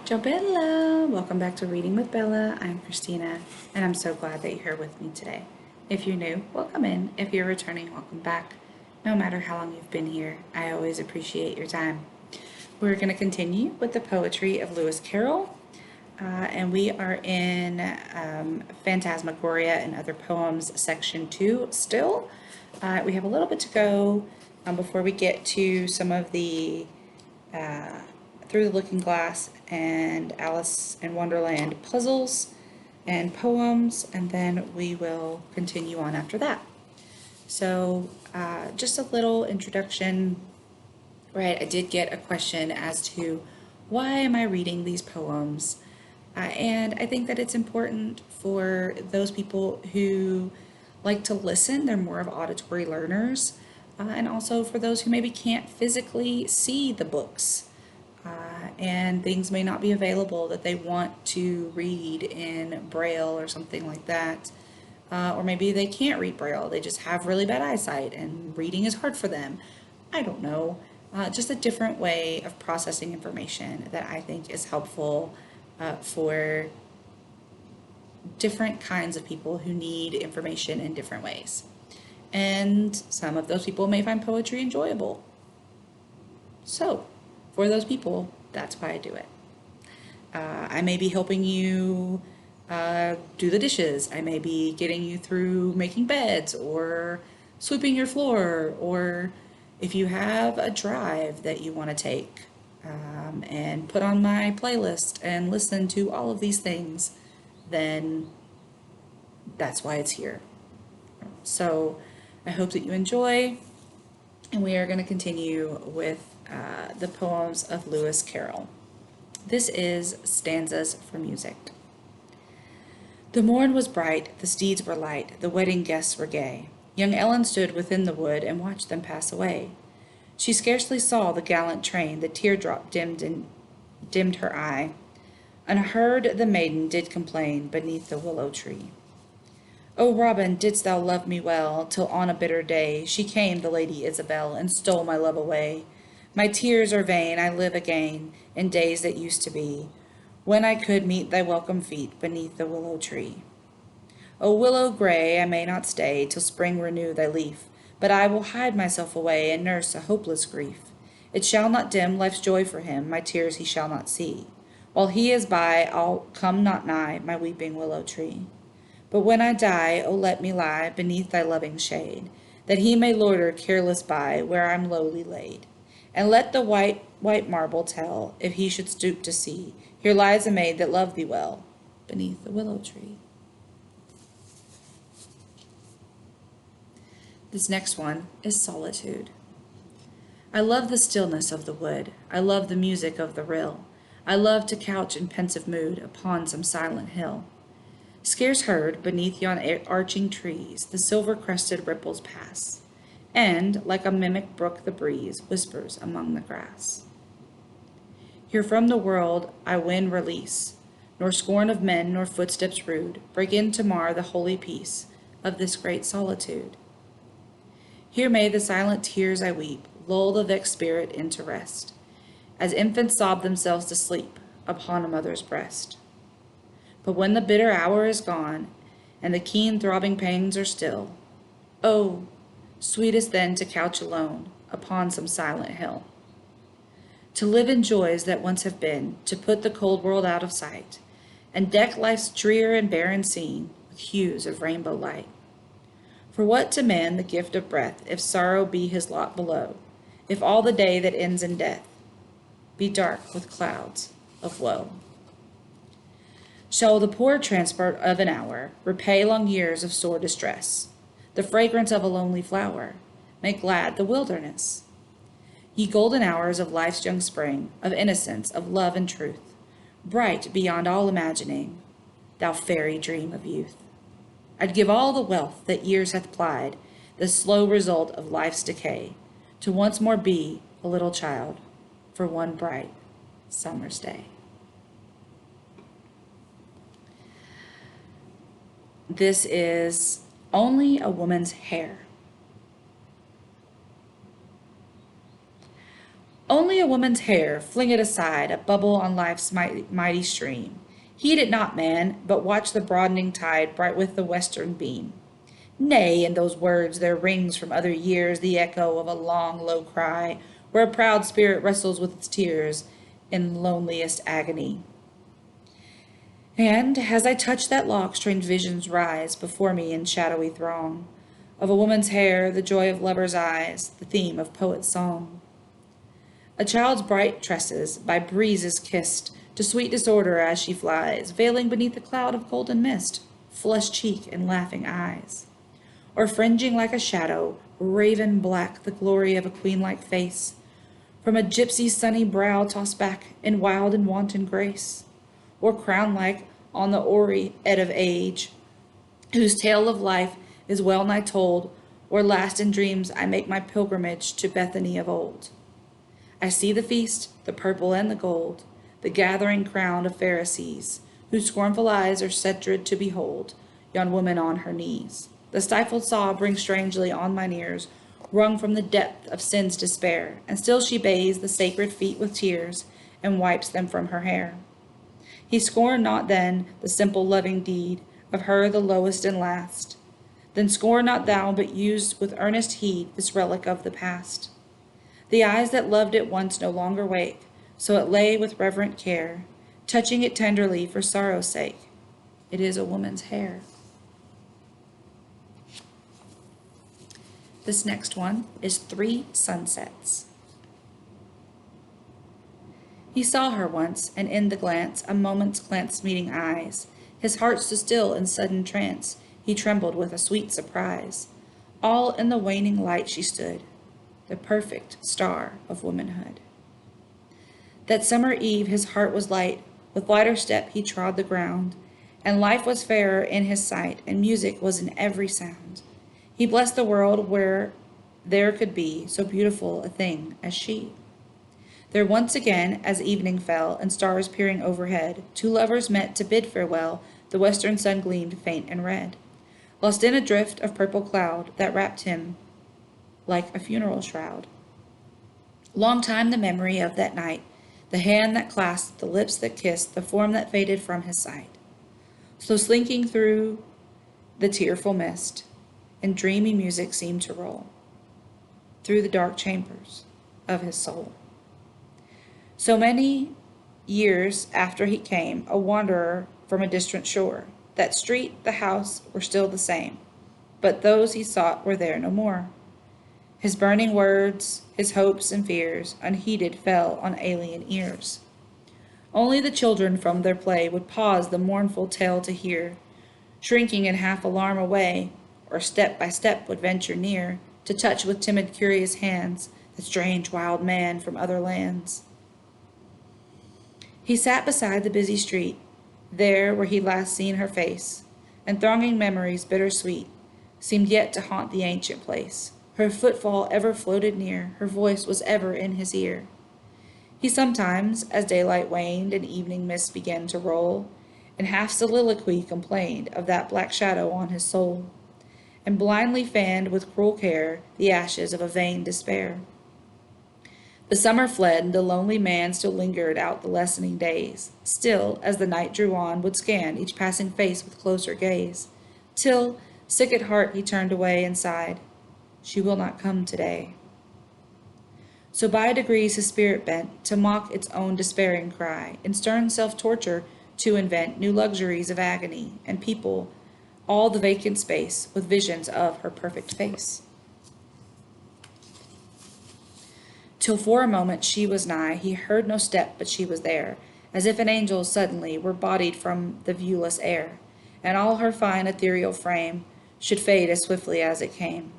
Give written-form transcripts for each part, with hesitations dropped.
Ciao Bella! Welcome back to Reading with Bella. I'm Christina, and I'm so glad that you're here with me today. If you're new, welcome in. If you're returning, welcome back. No matter how long you've been here, I always appreciate your time. We're going to continue with the poetry of Lewis Carroll, and we are in Phantasmagoria and Other Poems, Section 2 still. We have a little bit to go before we get to some of the Through the Looking Glass and Alice in Wonderland puzzles and poems, and then we will continue on after that. So just a little introduction, right? I did get a question as to why am I reading these poems? And I think that it's important for those people who like to listen, they're more of auditory learners, and also for those who maybe can't physically see the books. And things may not be available that they want to read in Braille or something like that. Or maybe they can't read Braille, they just have really bad eyesight and reading is hard for them. I don't know. Just a different way of processing information that I think is helpful for different kinds of people who need information in different ways. And some of those people may find poetry enjoyable. So, for those people, that's why I do it. I may be helping you do the dishes. I may be getting you through making beds or sweeping your floor, or if you have a drive that you want to take and put on my playlist and listen to all of these things, then that's why it's here. So I hope that you enjoy, and we are going to continue with the poems of Lewis Carroll. This is Stanzas for Music. The morn was bright, the steeds were light, the wedding guests were gay. Young Ellen stood within the wood and watched them pass away. She scarcely saw the gallant train, the teardrop dimmed her eye. Unheard the maiden did complain beneath the willow tree. O Robin, didst thou love me well, till on a bitter day she came, the Lady Isabel, and stole my love away. My tears are vain, I live again in days that used to be, when I could meet thy welcome feet beneath the willow tree. O willow gray, I may not stay till spring renew thy leaf, but I will hide myself away and nurse a hopeless grief. It shall not dim life's joy for him, my tears he shall not see. While he is by, I'll come not nigh my weeping willow tree. But when I die, O let me lie beneath thy loving shade, that he may loiter careless by where I'm lowly laid. And let the white marble tell, if he should stoop to see, here lies a maid that loved thee well, beneath the willow tree. This next one is Solitude. I love the stillness of the wood, I love the music of the rill, I love to couch in pensive mood upon some silent hill. Scarce heard, beneath yon arching trees, the silver-crested ripples pass, and, like a mimic brook, the breeze whispers among the grass. Here from the world I win release, nor scorn of men, nor footsteps rude break in to mar the holy peace of this great solitude. Here may the silent tears I weep lull the vexed spirit into rest, as infants sob themselves to sleep upon a mother's breast. But when the bitter hour is gone, and the keen throbbing pangs are still, oh, sweetest then to couch alone upon some silent hill. To live in joys that once have been, to put the cold world out of sight, and deck life's drear and barren scene with hues of rainbow light. For what to man the gift of breath, if sorrow be his lot below, if all the day that ends in death be dark with clouds of woe? Shall the poor transport of an hour repay long years of sore distress, the fragrance of a lonely flower make glad the wilderness? Ye golden hours of life's young spring, of innocence, of love and truth, bright beyond all imagining, thou fairy dream of youth. I'd give all the wealth that years hath plied, the slow result of life's decay, to once more be a little child for one bright summer's day. This is Only a Woman's Hair. Only a woman's hair, fling it aside, a bubble on life's mighty stream. Heed it not, man, but watch the broadening tide bright with the western beam. Nay, in those words there rings from other years the echo of a long, low cry, where a proud spirit wrestles with its tears in loneliest agony. And as I touch that lock, strange visions rise before me in shadowy throng, of a woman's hair, the joy of lovers' eyes, the theme of poet's song. A child's bright tresses, by breezes kissed, to sweet disorder as she flies, veiling beneath a cloud of golden mist, flushed cheek and laughing eyes. Or fringing like a shadow, raven black, the glory of a queen-like face, from a gypsy's sunny brow tossed back in wild and wanton grace. Or crown-like on the hoary head of age, whose tale of life is well nigh told, or last in dreams I make my pilgrimage to Bethany of old. I see the feast, the purple and the gold, the gathering crown of Pharisees, whose scornful eyes are sacred to behold, yon woman on her knees. The stifled sob rings strangely on mine ears, wrung from the depth of sin's despair, and still she bathes the sacred feet with tears, and wipes them from her hair. He scorned not then the simple loving deed of her the lowest and last. Then scorn not thou, but use with earnest heed this relic of the past. The eyes that loved it once no longer wake, so it lay with reverent care, touching it tenderly for sorrow's sake. It is a woman's hair. This next one is 3 Sunsets. He saw her once, and in the glance, a moment's glance meeting eyes, his heart stood still in sudden trance, he trembled with a sweet surprise. All in the waning light she stood, the perfect star of womanhood. That summer eve his heart was light, with lighter step he trod the ground, and life was fairer in his sight, and music was in every sound. He blessed the world where there could be so beautiful a thing as she. There once again, as evening fell, and stars peering overhead, 2 lovers met to bid farewell. The western sun gleamed faint and red, lost in a drift of purple cloud that wrapped him like a funeral shroud. Long time the memory of that night, the hand that clasped, the lips that kissed, the form that faded from his sight. So slinking through the tearful mist, and dreamy music seemed to roll through the dark chambers of his soul. So many years after he came, a wanderer from a distant shore, that street, the house were still the same, but those he sought were there no more. His burning words, his hopes and fears, unheeded fell on alien ears. Only the children from their play would pause the mournful tale to hear, shrinking in half alarm away, or step by step would venture near, to touch with timid curious hands the strange wild man from other lands. He sat beside the busy street, there where he last seen her face, and thronging memories bittersweet seemed yet to haunt the ancient place. Her footfall ever floated near, her voice was ever in his ear. He sometimes, as daylight waned and evening mists began to roll, in half soliloquy complained of that black shadow on his soul, and blindly fanned with cruel care the ashes of a vain despair. The summer fled, and the lonely man still lingered out the lessening days, still, as the night drew on, would scan each passing face with closer gaze, till, sick at heart, he turned away and sighed, "She will not come today." So by degrees his spirit bent to mock its own despairing cry, in stern self-torture to invent new luxuries of agony, and people all the vacant space with visions of her perfect face. Till for a moment she was nigh, he heard no step, but she was there, as if an angel suddenly were bodied from the viewless air, and all her fine ethereal frame should fade as swiftly as it came.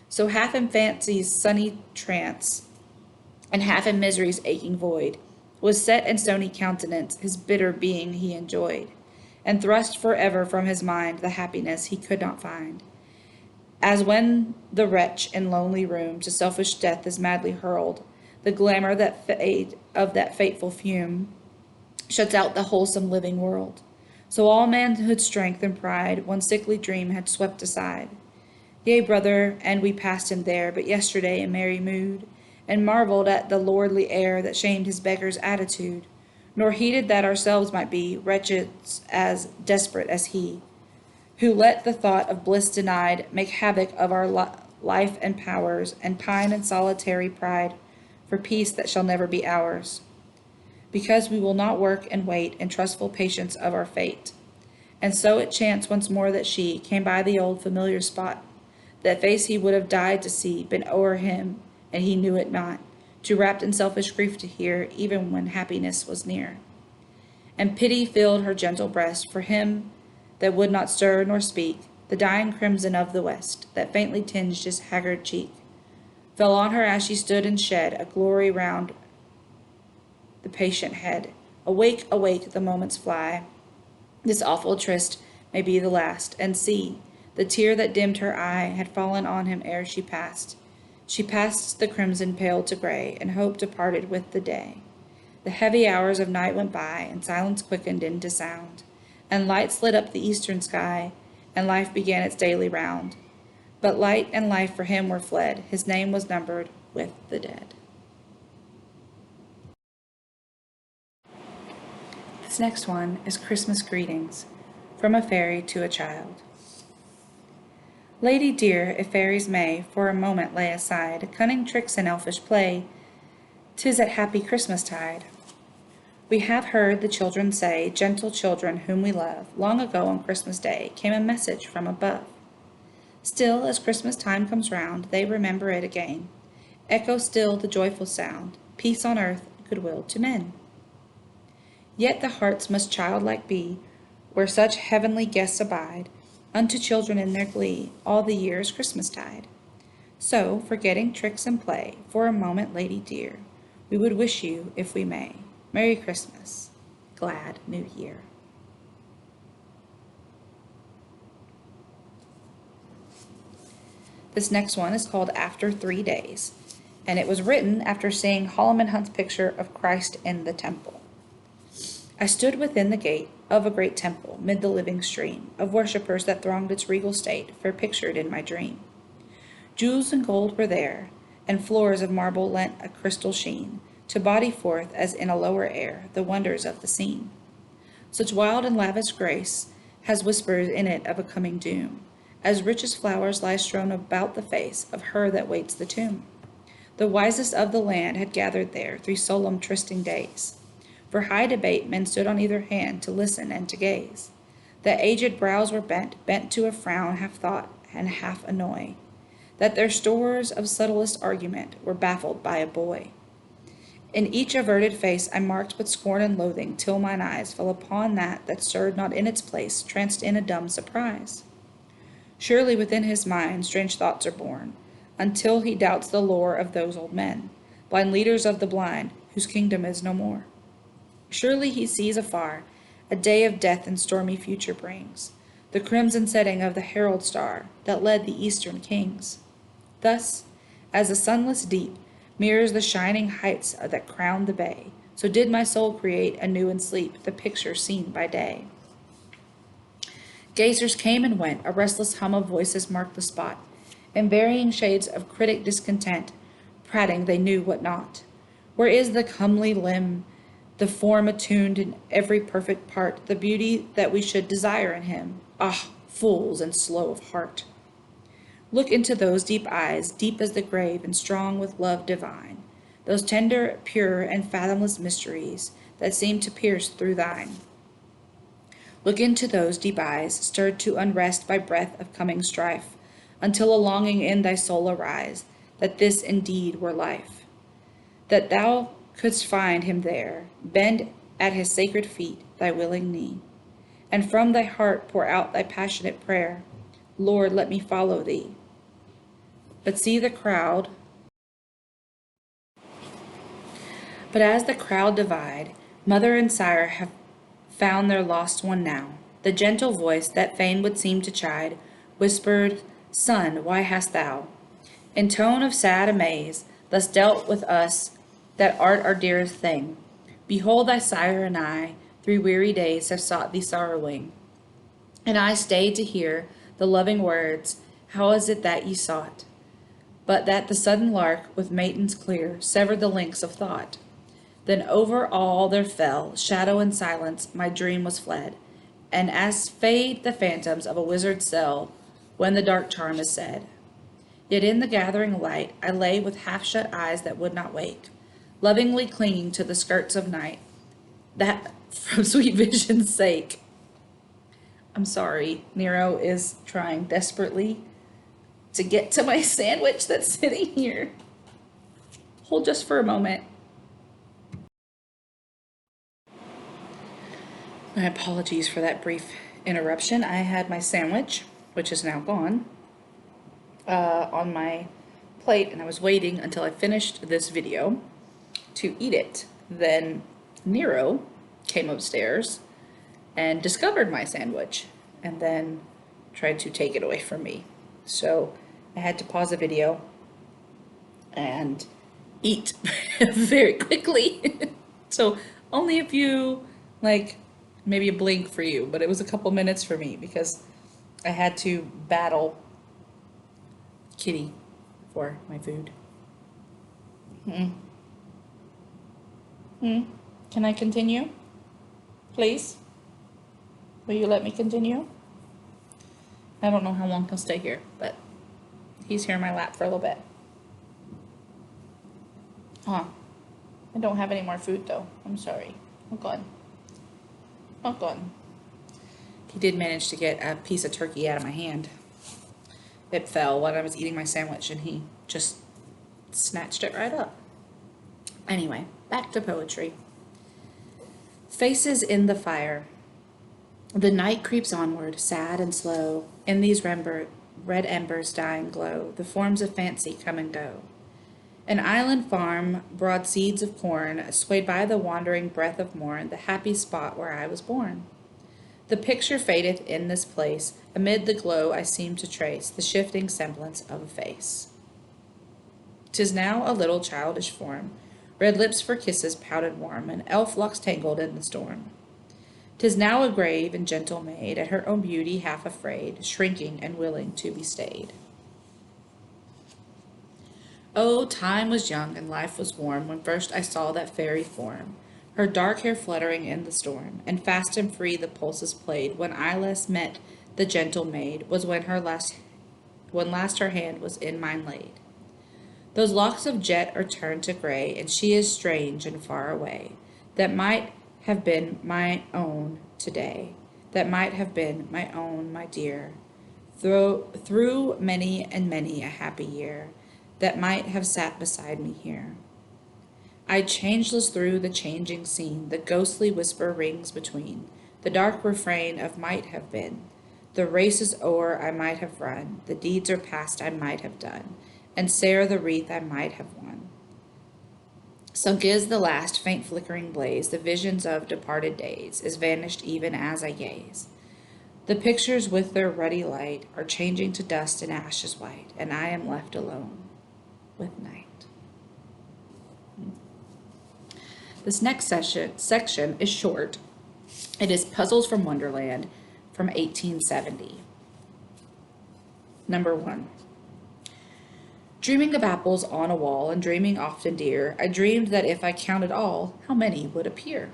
So half in fancy's sunny trance, and half in misery's aching void, was set in stony countenance his bitter being he enjoyed, and thrust forever from his mind the happiness he could not find. As when the wretch in lonely room to selfish death is madly hurled, the glamour that of that fateful fume shuts out the wholesome living world. So all manhood's strength and pride one sickly dream had swept aside. Yea, brother, and we passed him there, but yesterday in merry mood, and marveled at the lordly air that shamed his beggar's attitude, nor heeded that ourselves might be wretched as desperate as he, who let the thought of bliss denied make havoc of our life and powers, and pine in solitary pride for peace that shall never be ours, because we will not work and wait in trustful patience of our fate. And so it chanced once more that she came by the old familiar spot, that face he would have died to see, bent o'er him, and he knew it not, too wrapped in selfish grief to hear, even when happiness was near. And pity filled her gentle breast for him that would not stir nor speak. The dying crimson of the west, that faintly tinged his haggard cheek, fell on her as she stood and shed a glory round the patient head. Awake, awake, the moments fly. This awful tryst may be the last. And see, the tear that dimmed her eye had fallen on him ere she passed. She passed the crimson pale to gray, and hope departed with the day. The heavy hours of night went by, and silence quickened into sound, and light lit up the eastern sky, and life began its daily round. But light and life for him were fled, his name was numbered with the dead. This next one is Christmas Greetings, from a fairy to a child. Lady dear, if fairies may for a moment lay aside cunning tricks and elfish play, 'tis at happy Christmastide. We have heard the children say, gentle children whom we love, long ago on Christmas Day came a message from above. Still, as Christmas time comes round, they remember it again. Echo still the joyful sound, peace on earth, goodwill to men. Yet the hearts must childlike be, where such heavenly guests abide, unto children in their glee, all the year's Christmastide. So, forgetting tricks and play, for a moment, lady dear, we would wish you, if we may, Merry Christmas, glad New Year. This next one is called After 3 Days, and it was written after seeing Holloman Hunt's picture of Christ in the temple. I stood within the gate of a great temple, mid the living stream of worshippers that thronged its regal state, fair pictured in my dream. Jewels and gold were there, and floors of marble lent a crystal sheen, to body forth, as in a lower air, the wonders of the scene. Such wild and lavish grace has whispers in it of a coming doom, as rich as flowers lie strewn about the face of her that waits the tomb. The wisest of the land had gathered there 3 solemn trysting days. For high debate men stood on either hand to listen and to gaze. That aged brows were bent to a frown half thought and half annoy, that their stores of subtlest argument were baffled by a boy. In each averted face I marked with scorn and loathing, till mine eyes fell upon that stirred not in its place, tranced in a dumb surprise. Surely within his mind strange thoughts are born, until he doubts the lore of those old men, blind leaders of the blind, whose kingdom is no more. Surely he sees afar a day of death and stormy future brings, the crimson setting of the herald star that led the eastern kings. Thus, as the sunless deep mirrors the shining heights that crown the bay, so did my soul create anew in sleep the picture seen by day. Gazers came and went, a restless hum of voices marked the spot, and varying shades of critic discontent, prating they knew what not. Where is the comely limb, the form attuned in every perfect part, the beauty that we should desire in him? Ah, fools and slow of heart! Look into those deep eyes, deep as the grave and strong with love divine, those tender, pure, and fathomless mysteries that seem to pierce through thine. Look into those deep eyes, stirred to unrest by breath of coming strife, until a longing in thy soul arise, that this indeed were life, that thou couldst find him there, bend at his sacred feet thy willing knee, and from thy heart pour out thy passionate prayer, Lord, let me follow thee. But as the crowd divide, mother and sire have found their lost one now. The gentle voice that fain would seem to chide, whispered, Son, why hast thou, in tone of sad amaze, thus dealt with us that art our dearest thing? Behold, thy sire and I 3 weary days have sought thee sorrowing, and I stayed to hear the loving words, how is it that ye sought? but that the sudden lark with matins clear severed the links of thought. Then over all there fell shadow and silence, my dream was fled, and as fade the phantoms of a wizard's cell when the dark charm is said. Yet in the gathering light I lay with half-shut eyes that would not wake, lovingly clinging to the skirts of night, that from sweet vision's sake. I'm sorry, Nero is trying desperately to get to my sandwich that's sitting here. Hold just for a moment. My apologies for that brief interruption. I had my sandwich, which is now gone, on my plate, and I was waiting until I finished this video to eat it. Then Nero came upstairs and discovered my sandwich and then tried to take it away from me. So I had to pause the video and eat very quickly. So only a few, like maybe a blink for you, but it was a couple minutes for me because I had to battle Kitty for my food. Can I continue? Please? Will you let me continue? I don't know how long he'll stay here, but he's here in my lap for a little bit. I don't have any more food though. I'm sorry. Oh God. Oh God. He did manage to get a piece of turkey out of my hand. It fell when I was eating my sandwich and he just snatched it right up. Anyway, back to poetry. Faces in the fire. The night creeps onward, sad and slow. In these red embers dying glow, the forms of fancy come and go. An island farm, broad seeds of corn, swayed by the wandering breath of morn, the happy spot where I was born. The picture fadeth in this place, amid the glow I seem to trace the shifting semblance of a face. 'Tis now a little childish form, red lips for kisses pouted warm, and elf locks tangled in the storm. 'Tis now a grave and gentle maid, at her own beauty half afraid, shrinking and willing to be stayed. Oh, time was young and life was warm when first I saw that fairy form, her dark hair fluttering in the storm, and fast and free the pulses played. When I last met the gentle maid was when last her hand was in mine laid. Those locks of jet are turned to gray, and she is strange and far away, that might have been my own today, that might have been my own, my dear, through many and many a happy year, that might have sat beside me here. I changeless through the changing scene, the ghostly whisper rings between, the dark refrain of might have been. The race is o'er, I might have run, the deeds are past, I might have done, and sere the wreath I might have won. Sunk is the last faint flickering blaze, the visions of departed days, is vanished even as I gaze. The pictures with their ruddy light are changing to dust and ashes white, and I am left alone with night. This next section is short. It is Puzzles from Wonderland from 1870. Number 1. Dreaming of apples on a wall and dreaming often dear, I dreamed that if I counted all, how many would appear?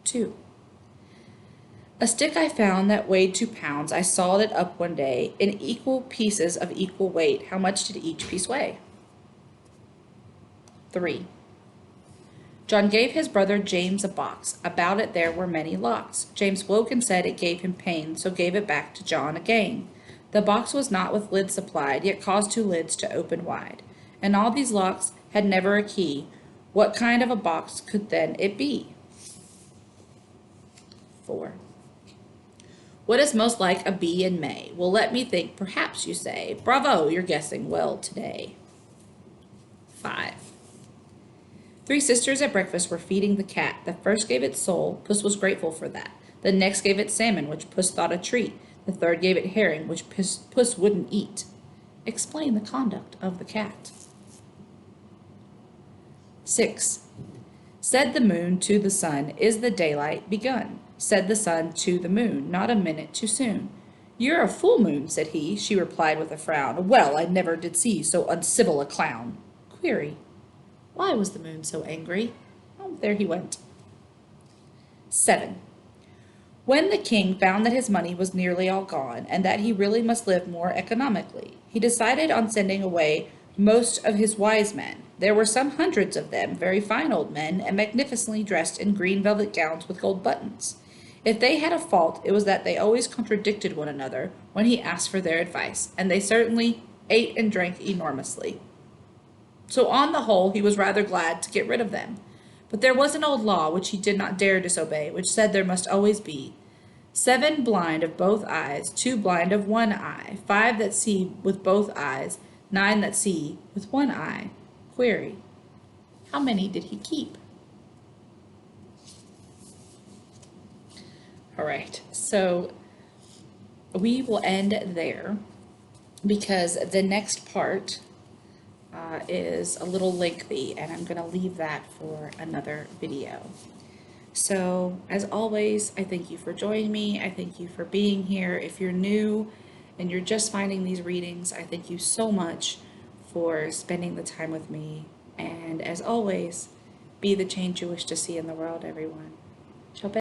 2. A stick I found that weighed 2 pounds. I sawed it up one day in equal pieces of equal weight. How much did each piece weigh? 3. John gave his brother James a box. About it there were many locks. James woke and said it gave him pain, so gave it back to John again. The box was not with lids supplied, yet caused 2 lids to open wide. And all these locks had never a key. What kind of a box could then it be? 4. What is most like a bee in May? Well, let me think, perhaps you say. Bravo, you're guessing well today. 5. 3 sisters at breakfast were feeding the cat. The first gave it sole. Puss was grateful for that. The next gave it salmon, which Puss thought a treat. The third gave it herring, which Puss wouldn't eat. Explain the conduct of the cat. 6. Said the moon to the sun, is the daylight begun? Said the sun to the moon, not a minute too soon. You're a full moon, said he. She replied with a frown. Well, I never did see so uncivil a clown. Query. Why was the moon so angry? Oh, there he went. 7. When the king found that his money was nearly all gone, and that he really must live more economically, he decided on sending away most of his wise men. There were some hundreds of them, very fine old men, and magnificently dressed in green velvet gowns with gold buttons. If they had a fault, it was that they always contradicted one another when he asked for their advice, and they certainly ate and drank enormously. So on the whole, he was rather glad to get rid of them. But there was an old law which he did not dare disobey, which said there must always be 7 blind of both eyes, 2 blind of one eye, 5 that see with both eyes, 9 that see with one eye. Query. How many did he keep? All right, so we will end there because the next part is a little lengthy, and I'm going to leave that for another video. So, as always, I thank you for joining me. I thank you for being here. If you're new and you're just finding these readings, I thank you so much for spending the time with me. And as always, be the change you wish to see in the world, everyone. Ciao.